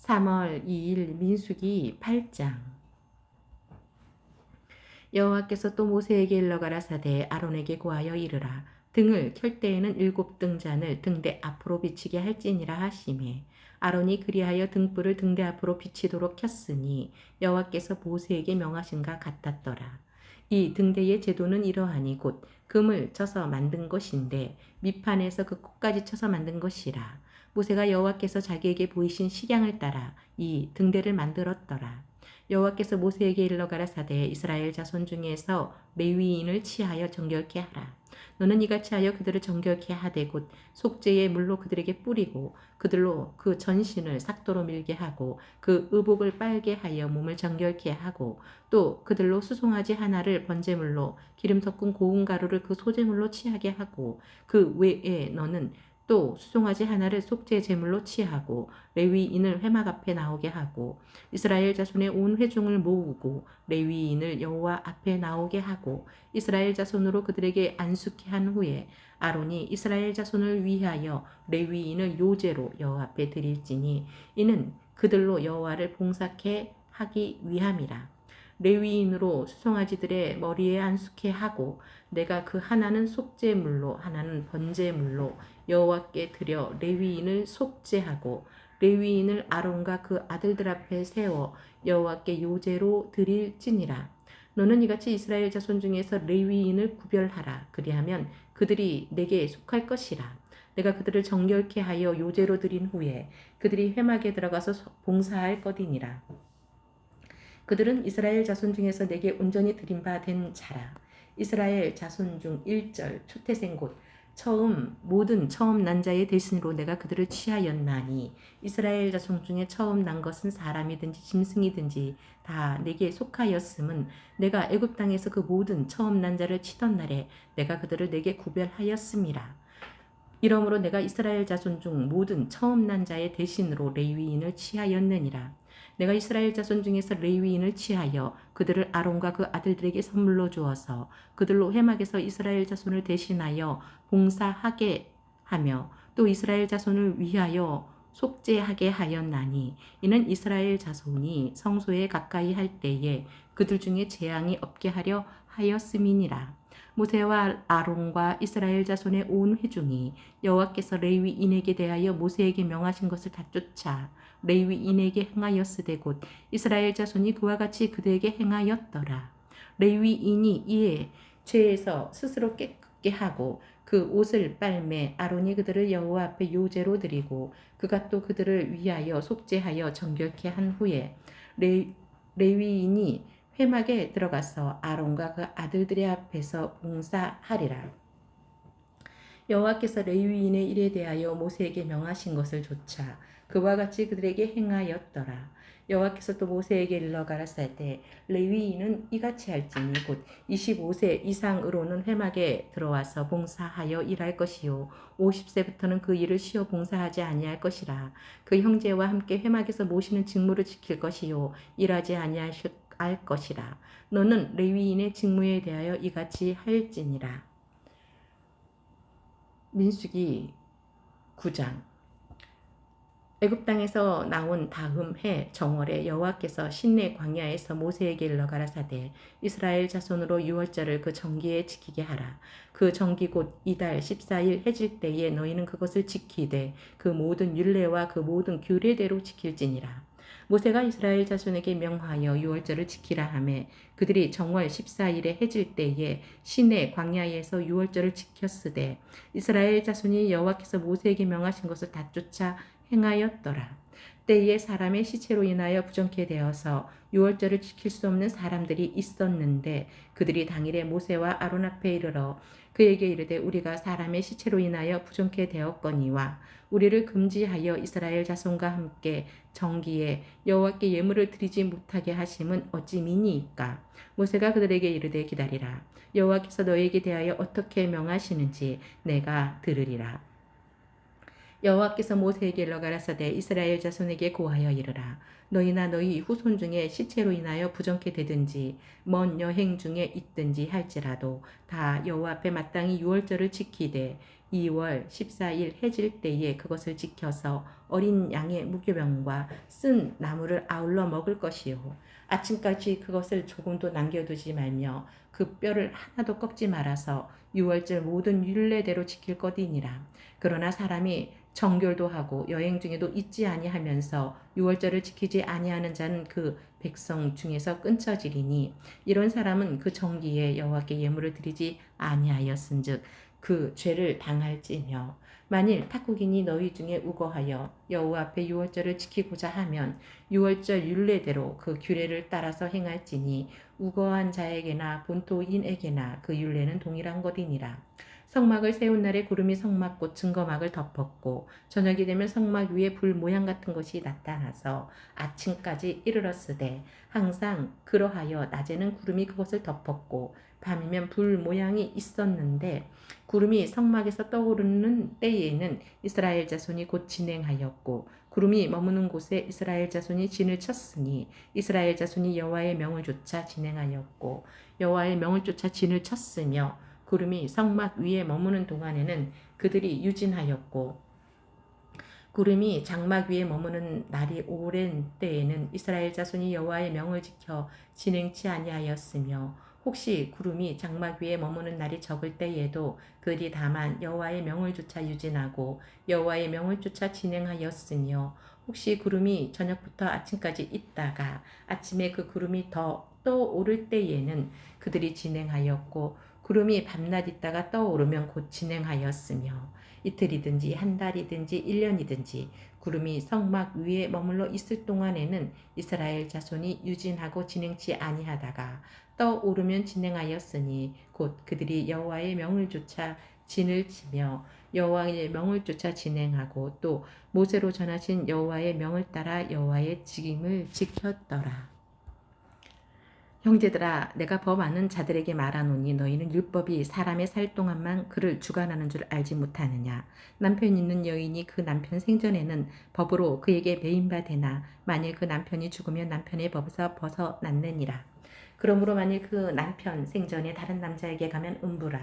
3월 2일 민수기 8장. 여호와께서 또 모세에게 일러 가라사대 아론에게 고하여 이르라. 등을 켤 때에는 7등잔을 등대 앞으로 비치게 할지니라 하시매 아론이 그리하여 등불을 등대 앞으로 비치도록 켰으니 여호와께서 모세에게 명하신가 같았더라. 이 등대의 제도는 이러하니 곧 금을 쳐서 만든 것인데 밑판에서 그 끝까지 쳐서 만든 것이라. 모세가 여호와께서 자기에게 보이신 식양을 따라 이 등대를 만들었더라. 여호와께서 모세에게 일러 가라사대 이스라엘 자손 중에서 레위인을 치하여 정결케 하라. 너는 이같이 하여 그들을 정결케 하되 곧 속죄의 물로 그들에게 뿌리고 그들로 그 전신을 삭도로 밀게 하고 그 의복을 빨게 하여 몸을 정결케 하고 또 그들로 수송아지 하나를 번제물로 기름 섞은 고운 가루를 그 소제물로 취하게 하고 그 외에 너는 또 수송아지 하나를 속죄 제물로 취하고 레위인을 회막 앞에 나오게 하고 이스라엘 자손의 온 회중을 모으고 레위인을 여호와 앞에 나오게 하고 이스라엘 자손으로 그들에게 안수케 한 후에 아론이 이스라엘 자손을 위하여 레위인을 요제로 여호와 앞에 드릴지니 이는 그들로 여호와를 봉사케 하기 위함이라. 레위인으로 수송아지들의 머리에 안수케 하고 내가 그 하나는 속죄물로 하나는 번제물로 여호와께 드려 레위인을 속죄하고 레위인을 아론과 그 아들들 앞에 세워 여호와께 요제로 드릴지니라. 너는 이같이 이스라엘 자손 중에서 레위인을 구별하라. 그리하면 그들이 내게 속할 것이라. 내가 그들을 정결케 하여 요제로 드린 후에 그들이 회막에 들어가서 봉사할 것이니라. 그들은 이스라엘 자손 중에서 내게 온전히 드린 바 된 자라. 이스라엘 자손 중 1절 초태생 곧 모든 처음 난 자의 대신으로 내가 그들을 취하였나니 이스라엘 자손 중에 처음 난 것은 사람이든지 짐승이든지 다 내게 속하였음은 내가 애굽 땅에서 그 모든 처음 난 자를 치던 날에 내가 그들을 내게 구별하였음이라. 이러므로 내가 이스라엘 자손 중 모든 처음 난 자의 대신으로 레위인을 취하였느니라. 내가 이스라엘 자손 중에서 레위인을 취하여 그들을 아론과 그 아들들에게 선물로 주어서 그들로 회막에서 이스라엘 자손을 대신하여 봉사하게 하며 또 이스라엘 자손을 위하여 속죄하게 하였나니 이는 이스라엘 자손이 성소에 가까이 할 때에 그들 중에 재앙이 없게 하려 하였음이니라. 모세와 아론과 이스라엘 자손의 온 회중이 여호와께서 레위인에게 대하여 모세에게 명하신 것을 다 쫓아 레위인에게 행하였으되 곧 이스라엘 자손이 그와 같이 그들에게 행하였더라. 레위인이 이에 죄에서 스스로 깨끗게 하고 그 옷을 빨매 아론이 그들을 여호와 앞에 요제로 드리고 그가 또 그들을 위하여 속죄하여 정결케 한 후에 레위인이 회막에 들어가서 아론과 그 아들들의 앞에서 봉사하리라. 여호와께서 레위인의 일에 대하여 모세에게 명하신 것을 조차 그와 같이 그들에게 행하였더라. 여호와께서 또 모세에게 일러 가라사대 레위인은 이같이 할지니 곧 25세 이상으로는 회막에 들어와서 봉사하여 일할 것이요 50세부터는 그 일을 쉬어 봉사하지 아니할 것이라. 그 형제와 함께 회막에서 모시는 직무를 지킬 것이요 일하지 아니할 것이라. 너는 레위인의 직무에 대하여 이같이 할지니라. 민수기 9장. 애굽 땅에서 나온 다음 해 정월에 여호와께서 신내 광야에서 모세에게 일러 가라사대 이스라엘 자손으로 유월절을 그 정기에 지키게 하라. 그 정기 곧 이달 14일 해질 때에 너희는 그것을 지키되 그 모든 율례와 그 모든 규례대로 지킬지니라. 모세가 이스라엘 자손에게 명하여 유월절을 지키라 하매 그들이 정월 14일에 해질 때에 시내 광야에서 유월절을 지켰으되 이스라엘 자손이 여호와께서 모세에게 명하신 것을 다 쫓아 행하였더라. 때에 사람의 시체로 인하여 부정케 되어서 유월절을 지킬 수 없는 사람들이 있었는데 그들이 당일에 모세와 아론 앞에 이르러 그에게 이르되 우리가 사람의 시체로 인하여 부정케 되었거니와 우리를 금지하여 이스라엘 자손과 함께 정기에 여호와께 예물을 드리지 못하게 하심은 어찌 미니이까. 모세가 그들에게 이르되 기다리라. 여호와께서 너희에게 대하여 어떻게 명하시는지 내가 들으리라. 여호와께서 모세에게 일러 가라사대 이스라엘 자손에게 고하여 이르라. 너희나 너희 후손 중에 시체로 인하여 부정케 되든지 먼 여행 중에 있든지 할지라도 다 여호와 앞에 마땅히 유월절을 지키되 2월 14일 해질 때에 그것을 지켜서 어린 양의 무교병과 쓴 나물을 아울러 먹을 것이요 아침까지 그것을 조금도 남겨두지 말며 그 뼈를 하나도 꺾지 말아서 유월절 모든 율례대로 지킬 것이니라. 그러나 사람이 정결도 하고 여행 중에도 잊지 아니하면서 유월절을 지키지 아니하는 자는 그 백성 중에서 끊쳐지리니 이런 사람은 그 정기에 여호와께 예물을 드리지 아니하였은즉 그 죄를 당할지며 만일 탁국인이 너희 중에 우거하여 여호와 앞에 유월절을 지키고자 하면 유월절 율례대로 그 규례를 따라서 행할지니 우거한 자에게나 본토인에게나 그 율례는 동일한 것이니라. 성막을 세운 날에 구름이 성막꽃 증거막을 덮었고 저녁이 되면 성막 위에 불 모양 같은 것이 나타나서 아침까지 이르렀으되 항상 그러하여 낮에는 구름이 그것을 덮었고 밤이면 불 모양이 있었는데 구름이 성막에서 떠오르는 때에는 이스라엘 자손이 곧 진행하였고 구름이 머무는 곳에 이스라엘 자손이 진을 쳤으니 이스라엘 자손이 여호와의 명을 쫓아 진행하였고 여호와의 명을 쫓아 진을 쳤으며 구름이 성막 위에 머무는 동안에는 그들이 유진하였고 구름이 장막 위에 머무는 날이 오랜 때에는 이스라엘 자손이 여호와의 명을 지켜 진행치 아니하였으며 혹시 구름이 장막 위에 머무는 날이 적을 때에도 그들이 다만 여호와의 명을 쫓아 유진하고 여호와의 명을 쫓아 진행하였으며 혹시 구름이 저녁부터 아침까지 있다가 아침에 그 구름이 더 떠오를 때에는 그들이 진행하였고 구름이 밤낮 있다가 떠오르면 곧 진행하였으며 이틀이든지 한 달이든지 1년이든지 구름이 성막 위에 머물러 있을 동안에는 이스라엘 자손이 유진하고 진행치 아니하다가 떠오르면 진행하였으니 곧 그들이 여호와의 명을 쫓아 진을 치며 여호와의 명을 쫓아 진행하고 또 모세로 전하신 여호와의 명을 따라 여호와의 직임을 지켰더라. 형제들아 내가 범하는 자들에게 말하노니 너희는 율법이 사람의 살 동안만 그를 주관하는 줄 알지 못하느냐. 남편 있는 여인이 그 남편 생전에는 법으로 그에게 매인바 되나 만일 그 남편이 죽으면 남편의 법에서 벗어났느니라. 그러므로 만일 그 남편 생전에 다른 남자에게 가면 음부라.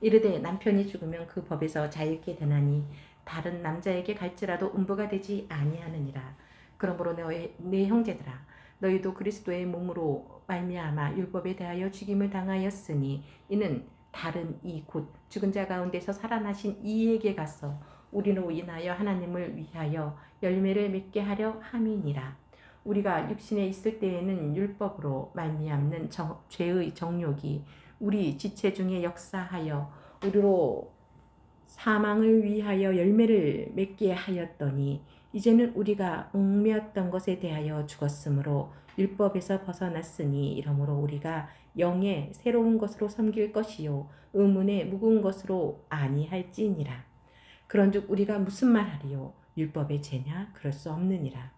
이르되 남편이 죽으면 그 법에서 자유케 되나니 다른 남자에게 갈지라도 음부가 되지 아니하느니라. 그러므로 내 형제들아 너희도 그리스도의 몸으로 말미암아 율법에 대하여 죽임을 당하였으니 이는 다른 이 곧 죽은 자 가운데서 살아나신 이에게 가서 우리로 인하여 하나님을 위하여 열매를 맺게 하려 함이니라. 우리가 육신에 있을 때에는 율법으로 말미암는 죄의 정욕이 우리 지체 중에 역사하여 우리로 사망을 위하여 열매를 맺게 하였더니 이제는 우리가 얽매였던 것에 대하여 죽었으므로 율법에서 벗어났으니 이러므로 우리가 영의 새로운 것으로 섬길 것이요 의문의 묵은 것으로 아니할지니라. 그런즉 우리가 무슨 말하리요 율법의 죄냐 그럴 수 없느니라.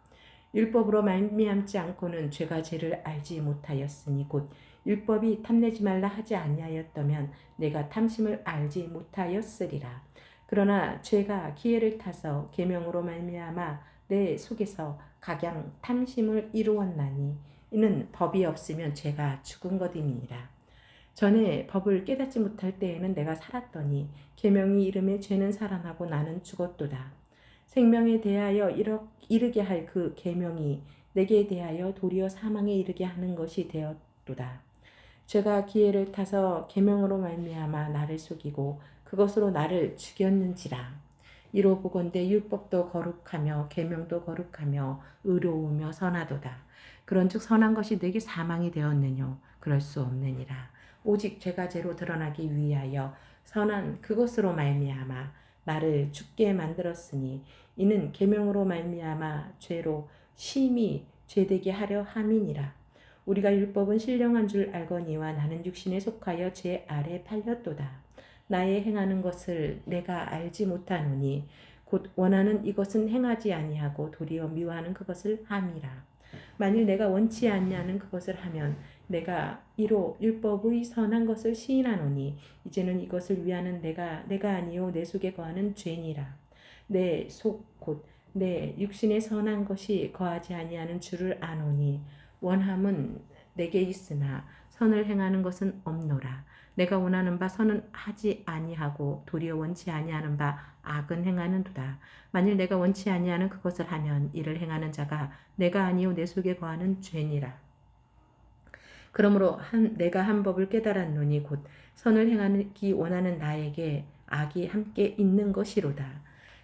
율법으로 말미암지 않고는 죄가 죄를 알지 못하였으니 곧 율법이 탐내지 말라 하지 아니하였다면 내가 탐심을 알지 못하였으리라. 그러나 죄가 기회를 타서 계명으로 말미암아 내 속에서 각양 탐심을 이루었나니 이는 법이 없으면 죄가 죽은 것임이니라. 전에 법을 깨닫지 못할 때에는 내가 살았더니 계명이 이름에 죄는 살아나고 나는 죽었도다. 생명에 대하여 이르게 할 그 계명이 내게 대하여 도리어 사망에 이르게 하는 것이 되었도다. 죄가 기회를 타서 계명으로 말미암아 나를 속이고 그것으로 나를 죽였는지라. 이로 보건대 율법도 거룩하며 계명도 거룩하며 의로우며 선하도다. 그런즉 선한 것이 내게 사망이 되었느뇨 그럴 수 없느니라. 오직 죄가 죄로 드러나기 위하여 선한 그것으로 말미암아 나를 죽게 만들었으니 이는 계명으로 말미암아 죄로 심히 죄되게 하려 함이니라. 우리가 율법은 신령한 줄 알거니와 나는 육신에 속하여 죄 아래 팔렸도다. 나의 행하는 것을 내가 알지 못하노니 곧 원하는 이것은 행하지 아니하고 도리어 미워하는 그것을 함이라. 만일 내가 원치 아니하는 그것을 하면 내가 이로 율법의 선한 것을 시인하노니 이제는 이것을 위하는 내가 아니요 내 속에 거하는 죄니라. 내 속 곧 내 육신의 선한 것이 거하지 아니하는 줄을 아노니 원함은 내게 있으나 선을 행하는 것은 없노라. 내가 원하는 바 선은 하지 아니하고 도리어 원치 아니하는 바 악은 행하는도다. 만일 내가 원치 아니하는 그것을 하면 이를 행하는 자가 내가 아니요 내 속에 거하는 죄니라. 그러므로 내가 한 법을 깨달았노니 곧 선을 행하기 원하는 나에게 악이 함께 있는 것이로다.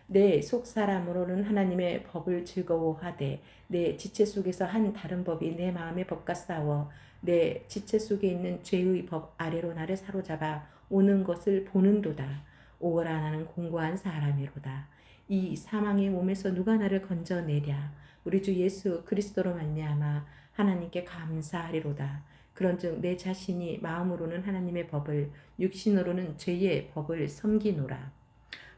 내 속 사람으로는 하나님의 법을 즐거워하되 내 지체 속에서 한 다른 법이 내 마음의 법과 싸워 내 지체 속에 있는 죄의 법 아래로 나를 사로잡아 오는 것을 보는도다. 오라 나는 공고한 사람이로다. 이 사망의 몸에서 누가 나를 건져내랴. 우리 주 예수 그리스도로 말미암아 하나님께 감사하리로다. 그런즉 내 자신이 마음으로는 하나님의 법을 육신으로는 죄의 법을 섬기노라.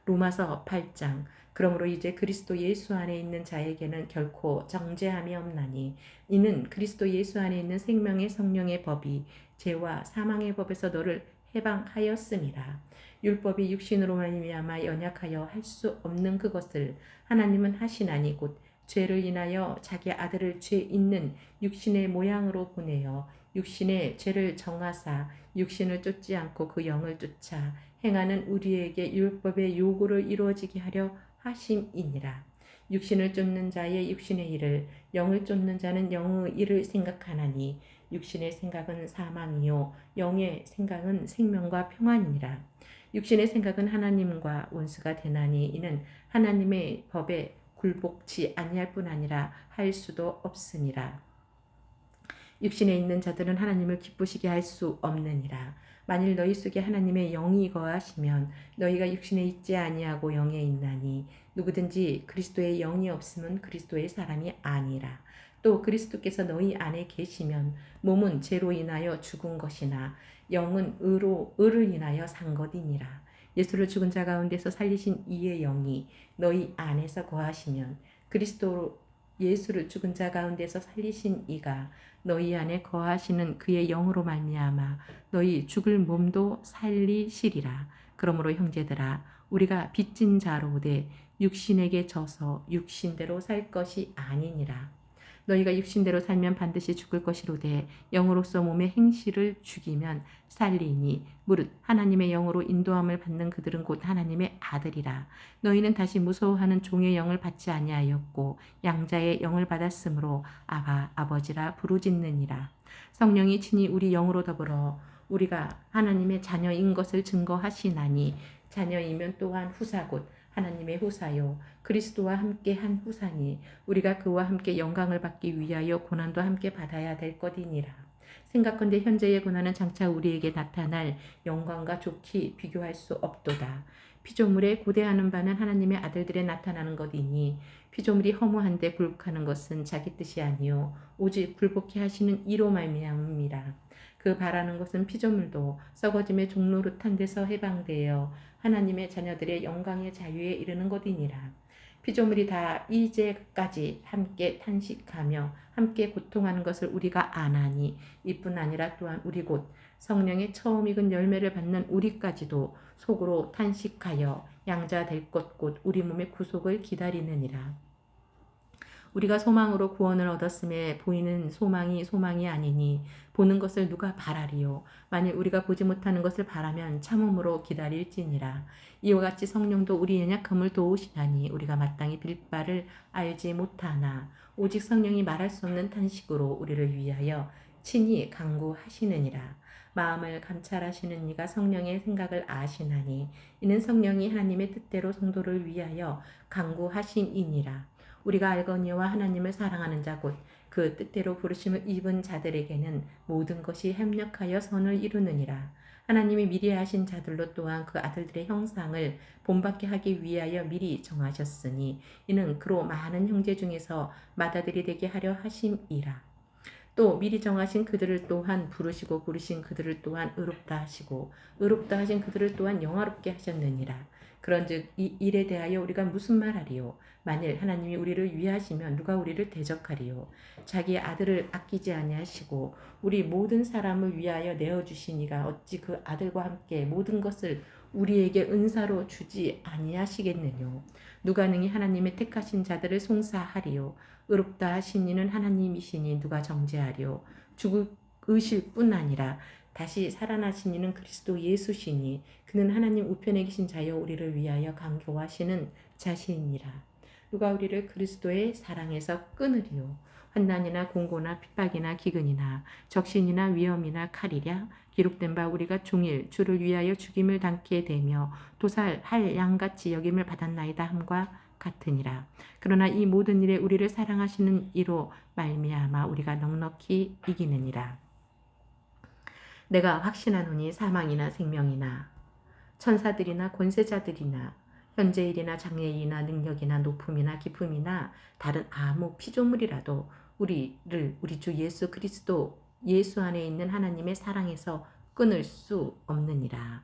로마서 8장. 그러므로 이제 그리스도 예수 안에 있는 자에게는 결코 정죄함이 없나니 이는 그리스도 예수 안에 있는 생명의 성령의 법이 죄와 사망의 법에서 너를 해방하였음이라. 율법이 육신으로 말미암아 연약하여 할 수 없는 그것을 하나님은 하시나니 곧 죄를 인하여 자기 아들을 죄 있는 육신의 모양으로 보내어 육신의 죄를 정하사 육신을 쫓지 않고 그 영을 쫓아 행하는 우리에게 율법의 요구를 이루어지게 하려 하심이니라. 육신을 쫓는 자의 육신의 일을 영을 쫓는 자는 영의 일을 생각하나니 육신의 생각은 사망이요 영의 생각은 생명과 평안이니라. 육신의 생각은 하나님과 원수가 되나니 이는 하나님의 법에 굴복치 아니할 뿐 아니라 할 수도 없으니라. 육신에 있는 자들은 하나님을 기쁘시게 할 수 없느니라. 만일 너희 속에 하나님의 영이 거하시면 너희가 육신에 있지 아니하고 영에 있나니 누구든지 그리스도의 영이 없으면 그리스도의 사람이 아니라. 또 그리스도께서 너희 안에 계시면 몸은 죄로 인하여 죽은 것이나 영은 의를 인하여 산 것이니라. 예수를 죽은 자 가운데서 살리신 이의 영이 너희 안에서 거하시면 그리스도 예수를 죽은 자 가운데서 살리신 이가 너희 안에 거하시는 그의 영으로 말미암아 너희 죽을 몸도 살리시리라. 그러므로 형제들아 우리가 빚진 자로되 육신에게 져서 육신대로 살 것이 아니니라. 너희가 육신대로 살면 반드시 죽을 것이로되 영으로서 몸의 행실을 죽이면 살리니 무릇 하나님의 영으로 인도함을 받는 그들은 곧 하나님의 아들이라. 너희는 다시 무서워하는 종의 영을 받지 아니하였고 양자의 영을 받았으므로 아바 아버지라 부르짖느니라. 성령이 친히 우리 영으로 더불어 우리가 하나님의 자녀인 것을 증거하시나니 자녀이면 또한 후사 곧 하나님의 후사요 그리스도와 함께 한 후사니 우리가 그와 함께 영광을 받기 위하여 고난도 함께 받아야 될 것이니라. 생각건대 현재의 고난은 장차 우리에게 나타날 영광과 좋게 비교할 수 없도다. 피조물에 고대하는 바는 하나님의 아들들에 나타나는 것이니 피조물이 허무한데 굴복하는 것은 자기 뜻이 아니요 오직 굴복해 하시는 이로 말미암음이라. 그 바라는 것은 피조물도 썩어짐의 종노릇한 데서 해방되어 하나님의 자녀들의 영광의 자유에 이르는 것이니라. 피조물이 다 이제까지 함께 탄식하며 함께 고통하는 것을 우리가 아나니 이뿐 아니라 또한 우리 곧 성령의 처음 익은 열매를 받는 우리까지도 속으로 탄식하여 양자 될 것 곧 우리 몸의 구속을 기다리느니라. 우리가 소망으로 구원을 얻었음에 보이는 소망이 아니니 보는 것을 누가 바라리요. 만일 우리가 보지 못하는 것을 바라면 참음으로 기다릴지니라. 이와 같이 성령도 우리 연약함을 도우시나니 우리가 마땅히 빌 바를 알지 못하나 오직 성령이 말할 수 없는 탄식으로 우리를 위하여 친히 간구하시느니라. 마음을 감찰하시는 이가 성령의 생각을 아시나니 이는 성령이 하나님의 뜻대로 성도를 위하여 간구하심이니라. 우리가 알거니와 하나님을 사랑하는 자 곧 그 뜻대로 부르심을 입은 자들에게는 모든 것이 협력하여 선을 이루느니라. 하나님이 미리 하신 자들로 또한 그 아들들의 형상을 본받게 하기 위하여 미리 정하셨으니 이는 그로 많은 형제 중에서 맏아들이 되게 하려 하심이라. 또 미리 정하신 그들을 또한 부르시고 부르신 그들을 또한 의롭다 하시고 의롭다 하신 그들을 또한 영화롭게 하셨느니라. 그런즉 이 일에 대하여 우리가 무슨 말하리요? 만일 하나님이 우리를 위하시면 누가 우리를 대적하리요? 자기 아들을 아끼지 아니하시고 우리 모든 사람을 위하여 내어주신 이가 어찌 그 아들과 함께 모든 것을 우리에게 은사로 주지 아니하시겠느뇨? 누가 능히 하나님의 택하신 자들을 송사하리요? 의롭다 하신 이는 하나님이시니 누가 정죄하리요? 죽을 의실 뿐 아니라 다시 살아나신 이는 그리스도 예수시니 그는 하나님 우편에 계신 자여 우리를 위하여 강교하시는 자시니라. 누가 우리를 그리스도의 사랑에서 끊으리요. 환난이나 공고나 핍박이나 기근이나 적신이나 위험이나 칼이랴. 기록된 바 우리가 종일 주를 위하여 죽임을 당케 되며 도살할 양같이 여김을 받았나이다 함과 같으니라. 그러나 이 모든 일에 우리를 사랑하시는 이로 말미암아 우리가 넉넉히 이기느니라. 내가 확신하노니 사망이나 생명이나 천사들이나 권세자들이나 현재일이나 장래일이나 능력이나 높음이나 깊음이나 다른 아무 피조물이라도 우리를 우리 주 예수 그리스도 예수 안에 있는 하나님의 사랑에서 끊을 수 없느니라.